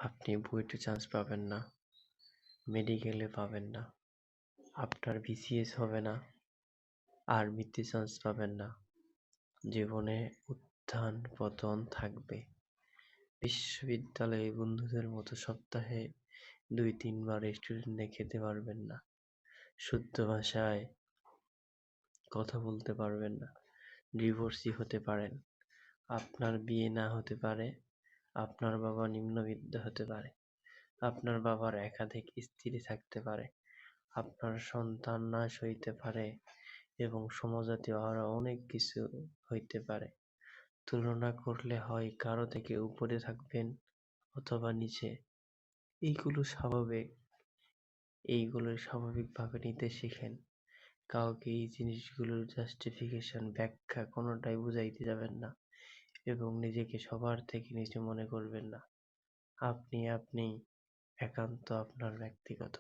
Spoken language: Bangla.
আপনি বুয়েটে চান্স পাবেন না, মেডিকেলে পাবেন না, আপনার বিসিএস হবে না, আর্মিতে চান্স পাবেন না। জীবনে উত্থান পতন থাকবে। বিশ্ববিদ্যালয়ে বন্ধুদের মতো সপ্তাহে ২-৩ বার রেস্টুরেন্টে খেতে পারবেন না। শুদ্ধ ভাষায় কথা বলতে পারবেন না। ডিভোর্সি হতে পারেন। আপনার বিয়ে না হতে পারে। আপনার বাবা নিম্নবিত্ত হতে পারে। আপনার বাবার একাধিক স্ত্রী থাকতে পারে। আপনার সন্তান নাশ হইতে পারে এবং সমজাতীয় আরও অনেক কিছু হইতে পারে। তুলনা করলে হয় কারো থেকে উপরে থাকবেন অথবা নিচে। এইগুলো স্বাভাবিকভাবে নিতে শিখেন। কাউকে এই জিনিসগুলোর জাস্টিফিকেশন, ব্যাখ্যা কোনোটাই বুঝাইতে যাবেন না এবং নিজেকে সবার থেকে নিচু মনে করবেন না। আপনি একান্ত আপনার ব্যক্তিগত।